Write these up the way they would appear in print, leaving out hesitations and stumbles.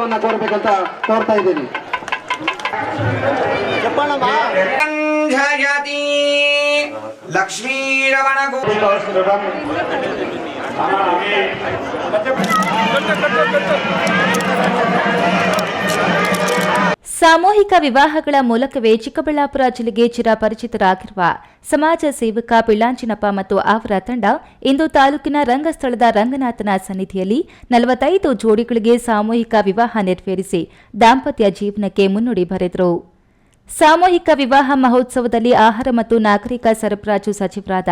ಆಶೀರ್ವಾದವನ್ನ ಕೋರಬೇಕಂತ ಕೋರ್ತಾ ಇದ್ದೀನಿ. ಲಕ್ಷ್ಮೀ ರಮಣ ಸಾಮೂಹಿಕ ವಿವಾಹಗಳ ಮೂಲಕವೇ ಚಿಕ್ಕಬಳ್ಳಾಪುರ ಜಿಲ್ಲೆಗೆ ಚಿರಪರಿಚಿತರಾಗಿರುವ ಸಮಾಜ ಸೇವಕ ಪಿಳ್ಳಾಂಜಿನಪ್ಪ ಮತ್ತು ಅವರ ತಂಡ ಇಂದು ತಾಲೂಕಿನ ರಂಗಸ್ಥಳದ ರಂಗನಾಥನ ಸನ್ನಿಧಿಯಲ್ಲಿ 45 ಜೋಡಿಗಳಿಗೆ ಸಾಮೂಹಿಕ ವಿವಾಹ ನೆರವೇರಿಸಿ ದಾಂಪತ್ಯ ಜೀವನಕ್ಕೆ ಮುನ್ನುಡಿ ಬರೆದರು. ಸಾಮೂಹಿಕ ವಿವಾಹ ಮಹೋತ್ಸವದಲ್ಲಿ ಆಹಾರ ಮತ್ತು ನಾಗರಿಕ ಸರಬರಾಜು ಸಚಿವರಾದ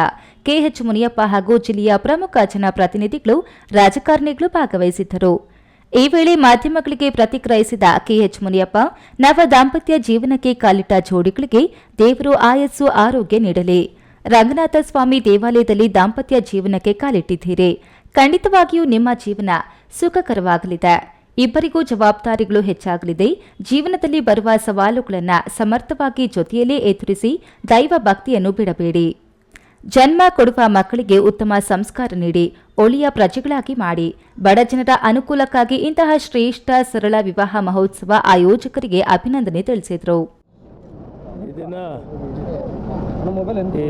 ಕೆಎಚ್ ಮುನಿಯಪ್ಪ ಹಾಗೂ ಜಿಲ್ಲೆಯ ಪ್ರಮುಖ ಜನಪ್ರತಿನಿಧಿಗಳು, ರಾಜಕಾರಣಿಗಳು ಭಾಗವಹಿಸಿದ್ದರು. ಈ ವೇಳೆ ಮಾಧ್ಯಮಗಳಿಗೆ ಪ್ರತಿಕ್ರಿಯಿಸಿದ ಕೆಎಚ್ ಮುನಿಯಪ್ಪ, ನವ ದಾಂಪತ್ಯ ಜೀವನಕ್ಕೆ ಕಾಲಿಟ್ಟ ಜೋಡಿಗಳಿಗೆ ದೇವರು ಆಯಸ್ಸು ಆರೋಗ್ಯ ನೀಡಲಿ. ರಂಗನಾಥ ಸ್ವಾಮಿ ದೇವಾಲಯದಲ್ಲಿ ದಾಂಪತ್ಯ ಜೀವನಕ್ಕೆ ಕಾಲಿಟ್ಟಿದ್ದೀರಿ. ಖಂಡಿತವಾಗಿಯೂ ನಿಮ್ಮ ಜೀವನ ಸುಖಕರವಾಗಲಿದೆ. ಇಬ್ಬರಿಗೂ ಜವಾಬ್ದಾರಿಗಳು ಹೆಚ್ಚಾಗಲಿದೆ. ಜೀವನದಲ್ಲಿ ಬರುವ ಸವಾಲುಗಳನ್ನು ಸಮರ್ಥವಾಗಿ ಜೊತೆಯಲ್ಲೇ ಎದುರಿಸಿ ದೈವ ಭಕ್ತಿಯನ್ನು ಬಿಡಬೇಡಿ. ಜನ್ಮ ಕೊಡುವ ಮಕ್ಕಳಿಗೆ ಉತ್ತಮ ಸಂಸ್ಕಾರ ನೀಡಿ ಒಳ್ಳೆಯ ಪ್ರಜೆಗಳಾಗಿ ಮಾಡಿ. ಬಡ ಜನರ ಅನುಕೂಲಕ್ಕಾಗಿ ಇಂತಹ ಶ್ರೇಷ್ಠ ಸರಳ ವಿವಾಹ ಮಹೋತ್ಸವ ಆಯೋಜಕರಿಗೆ ಅಭಿನಂದನೆ ತಿಳಿಸಿದರು. ಈ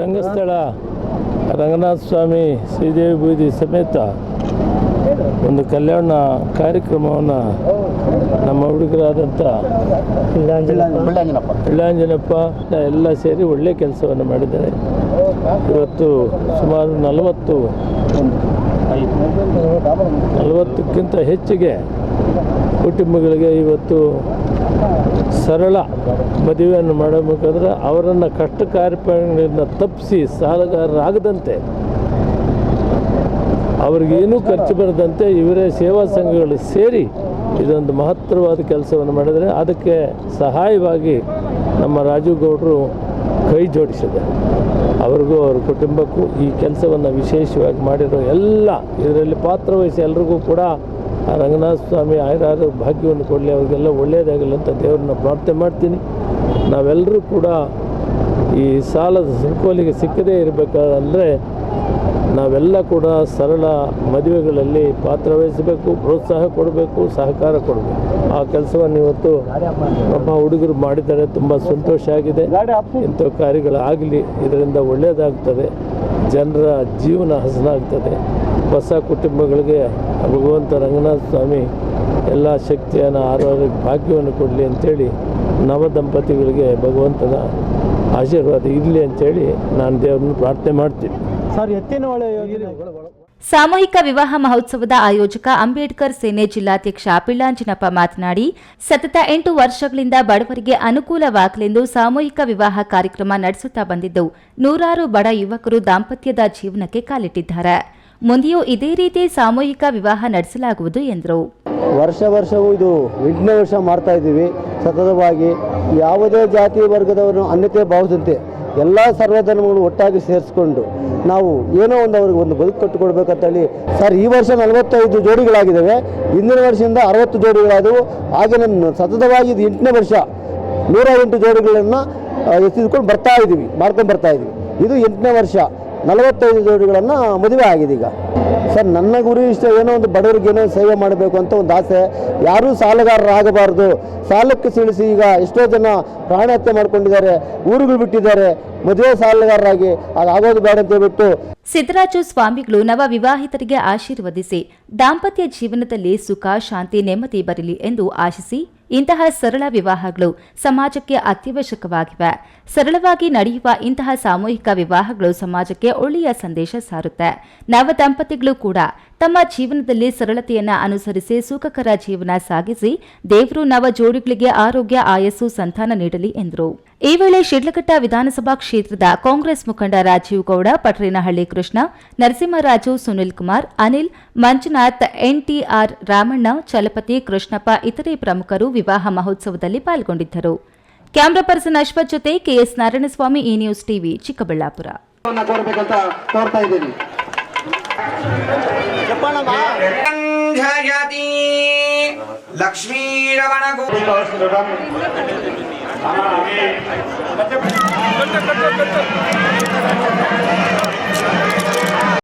ರಂಗಸ್ಥಳ ರಂಗನಾಥ ಸ್ವಾಮಿ ಶ್ರೀದೇವಿ ಬೂದಿ ಸಮೇತ ಒಂದು ಕಲ್ಯಾಣ ಕಾರ್ಯಕ್ರಮವನ್ನು ನಮ್ಮ ಹುಡುಗರಾದಂಥ ಪಿಳ್ಳಾಂಜನಪ್ಪ ಎಲ್ಲ ಸೇರಿ ಒಳ್ಳೆಯ ಕೆಲಸವನ್ನು ಮಾಡಿದ್ದಾರೆ. ಇವತ್ತು ಸುಮಾರು 40ಕ್ಕಿಂತ ಹೆಚ್ಚಿಗೆ ಕುಟುಂಬಗಳಿಗೆ ಇವತ್ತು ಸರಳ ಮದುವೆಯನ್ನು ಮಾಡಬೇಕಾದ್ರೆ ಅವರನ್ನು ಕಷ್ಟ ಕಾರ್ಯಗಳಿಂದ ತಪ್ಪಿಸಿ ಸಾಲಗಾರರಾಗದಂತೆ, ಅವ್ರಿಗೇನೂ ಖರ್ಚು ಬರದಂತೆ ಇವರೇ ಸೇವಾ ಸಂಘಗಳು ಸೇರಿ ಇದೊಂದು ಮಹತ್ತರವಾದ ಕೆಲಸವನ್ನು ಮಾಡಿದರೆ ಅದಕ್ಕೆ ಸಹಾಯವಾಗಿ ನಮ್ಮ ರಾಜು ಗೌಡರು ಕೈ ಜೋಡಿಸಿದ್ದಾರೆ. ಅವ್ರಿಗೂ ಅವ್ರ ಕುಟುಂಬಕ್ಕೂ ಈ ಕೆಲಸವನ್ನು ವಿಶೇಷವಾಗಿ ಮಾಡಿರೋ ಎಲ್ಲ ಇದರಲ್ಲಿ ಪಾತ್ರವಹಿಸಿ ಎಲ್ರಿಗೂ ಕೂಡ ಆ ರಂಗನಾಥ ಸ್ವಾಮಿ ಆಯುರಾರು ಭಾಗ್ಯವನ್ನು ಕೊಡಲಿ, ಅವ್ರಿಗೆಲ್ಲ ಒಳ್ಳೆಯದಾಗಲಿ ಅಂತ ದೇವ್ರನ್ನ ಪ್ರಾರ್ಥನೆ ಮಾಡ್ತೀನಿ. ನಾವೆಲ್ಲರೂ ಕೂಡ ಈ ಸಾಲದ ಸಂಕೋಲಿಗೆ ಸಿಕ್ಕದೇ ಇರಬೇಕಾದ್ರೆ ನಾವೆಲ್ಲ ಕೂಡ ಸರಳ ಮದುವೆಗಳಲ್ಲಿ ಪಾತ್ರವಹಿಸಬೇಕು, ಪ್ರೋತ್ಸಾಹ ಕೊಡಬೇಕು, ಸಹಕಾರ ಕೊಡಬೇಕು. ಆ ಕೆಲಸವನ್ನು ಇವತ್ತು ನಮ್ಮ ಹುಡುಗರು ಮಾಡಿದ್ದಾರೆ. ತುಂಬ ಸಂತೋಷ ಆಗಿದೆ. ಇಂಥ ಕಾರ್ಯಗಳಾಗಲಿ, ಇದರಿಂದ ಒಳ್ಳೆಯದಾಗ್ತದೆ, ಜನರ ಜೀವನ ಹಸನಾಗ್ತದೆ. ಹೊಸ ಕುಟುಂಬಗಳಿಗೆ ಭಗವಂತ ರಂಗನಾಥ ಸ್ವಾಮಿ ಎಲ್ಲ ಶಕ್ತಿಯನ್ನು ಆರೋಗ್ಯ ಭಾಗ್ಯವನ್ನು ಕೊಡಲಿ ಅಂಥೇಳಿ ನವ ದಂಪತಿಗಳಿಗೆ ಭಗವಂತನ ಆಶೀರ್ವಾದ ಇರಲಿ ಅಂಥೇಳಿ ನಾನು ದೇವರನ್ನು ಪ್ರಾರ್ಥನೆ ಮಾಡ್ತೀನಿ. ಸಾಮೂಹಿಕ ವಿವಾಹ ಮಹೋತ್ಸವದ ಆಯೋಜಕ ಅಂಬೇಡ್ಕರ್ ಸೇನೆ ಜಿಲ್ಲಾಧ್ಯಕ್ಷ ಪಿಳ್ಳಾಂಜಿನಪ್ಪ ಮಾತನಾಡಿ, ಸತತ 8 ವರ್ಷಗಳಿಂದ ಬಡವರಿಗೆ ಅನುಕೂಲವಾಗಲೆಂದು ಸಾಮೂಹಿಕ ವಿವಾಹ ಕಾರ್ಯಕ್ರಮ ನಡೆಸುತ್ತಾ ಬಂದಿದ್ದು, ನೂರಾರು ಬಡ ಯುವಕರು ದಾಂಪತ್ಯದ ಜೀವನಕ್ಕೆ ಕಾಲಿಟ್ಟಿದ್ದಾರೆ. ಮುಂದೆಯೂ ಇದೇ ರೀತಿ ಸಾಮೂಹಿಕ ವಿವಾಹ ನಡೆಸಲಾಗುವುದು ಎಂದರು. ವರ್ಷವೂ ಇದು 8ನೇ ವರ್ಷ ಮಾಡ್ತಾ ಇದ್ದೀವಿ. ಸತತವಾಗಿ ಯಾವುದೇ ಜಾತಿ ವರ್ಗದವರನ್ನು ಅನ್ಯತೆ ಭಾವಿಸದಂತೆ ಎಲ್ಲ ಸರ್ವಧರ್ಮಗಳು ಒಟ್ಟಾಗಿ ಸೇರಿಸ್ಕೊಂಡು ನಾವು ಏನೋ ಅವ್ರಿಗೆ ಒಂದು ಬದುಕು ಕಟ್ಟಿಕೊಡ್ಬೇಕಂತೇಳಿ ಸರ್ ಈ ವರ್ಷ 45 ಜೋಡಿಗಳಾಗಿದ್ದಾವೆ. ಹಿಂದಿನ ವರ್ಷದಿಂದ 60 ಜೋಡಿಗಳಾದವು. ಹಾಗೆ ನನ್ನ ಸತತವಾಗಿ ಇದು 8ನೇ ವರ್ಷ 108 ಜೋಡಿಗಳನ್ನು ಎತ್ತಿದ್ಕೊಂಡು ಮಾಡ್ಕೊಂಡು ಬರ್ತಾ ಇದ್ದೀವಿ. ಇದು 8ನೇ ವರ್ಷ 45 ಜೋಡಿಗಳನ್ನು ಮದುವೆ ಆಗಿದೆ. ಈಗ ಸರ್ ನನ್ನ ಗುರಿ ಇಷ್ಟ ಏನೋ ಒಂದು ಬಡವರಿಗೆ ಏನೋ ಸೇವೆ ಮಾಡಬೇಕು ಅಂತ ಒಂದು ಆಸೆ. ಯಾರೂ ಸಾಲಗಾರರಾಗಬಾರ್ದು. ಸಾಲಕ್ಕೆ ಸಿಳಿಸಿ ಈಗ ಎಷ್ಟೋ ಜನ ಪ್ರಾಣಹತ್ಯೆ ಮಾಡ್ಕೊಂಡಿದ್ದಾರೆ, ಊರುಗಳು ಬಿಟ್ಟಿದ್ದಾರೆ. ಮದುವೆ ಸಾಲಗಾರರಾಗಿ ಆಗೋದು ಬೇಡ ಅಂತ ಹೇಳ್ಬಿಟ್ಟು ಸಿದ್ದರಾಜು ಸ್ವಾಮಿಗಳು ನವ ವಿವಾಹಿತರಿಗೆ ಆಶೀರ್ವದಿಸಿ ದಾಂಪತ್ಯ ಜೀವನದಲ್ಲಿ ಸುಖ, ಶಾಂತಿ, ನೆಮ್ಮದಿ ಬರಲಿ ಎಂದು ಆಶಿಸಿ, ಇಂತಹ ಸರಳ ವಿವಾಹಗಳು ಸಮಾಜಕ್ಕೆ ಅತ್ಯವಶ್ಯಕವಾಗಿವೆ. ಸರಳವಾಗಿ ನಡೆಯುವ ಇಂತಹ ಸಾಮೂಹಿಕ ವಿವಾಹಗಳು ಸಮಾಜಕ್ಕೆ ಒಳ್ಳೆಯ ಸಂದೇಶ ಸಾರುತ್ತೆ. ನವ ದಂಪತಿಗಳು ಕೂಡ ತಮ್ಮ ಜೀವನದಲ್ಲಿ ಸರಳತೆಯನ್ನು ಅನುಸರಿಸಿ ಸುಖಕರ ಜೀವನ ಸಾಗಿಸಿ ದೇವರು ನವ ಜೋಡಿಗಳಿಗೆ ಆರೋಗ್ಯ, ಆಯಸ್ಸು, ಸಂತಾನ ನೀಡಲಿ ಎಂದರು. ಈ ವೇಳೆ ಶಿಡ್ಲಘಟ್ಟ ವಿಧಾನಸಭಾ ಕ್ಷೇತ್ರದ ಕಾಂಗ್ರೆಸ್ ಮುಖಂಡ ರಾಜೀವ್ ಗೌಡ, ಪಟ್ರೇನಹಳ್ಳಿ ಕೃಷ್ಣ, ನರಸಿಂಹರಾಜು, ಸುನಿಲ್ ಕುಮಾರ್, ಅನಿಲ್, ಮಂಜುನಾಥ್, ಎನ್ಟಿಆರ್, ರಾಮಣ್ಣ, ಚಲಪತಿ, ಕೃಷ್ಣಪ್ಪ ಇತರೆ ಪ್ರಮುಖರು ವಿವಾಹ ಮಹೋತ್ಸವದಲ್ಲಿ ಪಾಲ್ಗೊಂಡಿದ್ದರು. ಕ್ಯಾಮರಾ ಪರ್ಸನ್ ಅಶ್ವಥ್ ಜೊತೆ ಕೆಎಸ್ ನಾರಾಯಣಸ್ವಾಮಿ, ಈ ನ್ಯೂಸ್ ಟಿವಿ, ಚಿಕ್ಕಬಳ್ಳಾಪುರ. ಲಕ್ಷ್ಮೀ ರಮಣ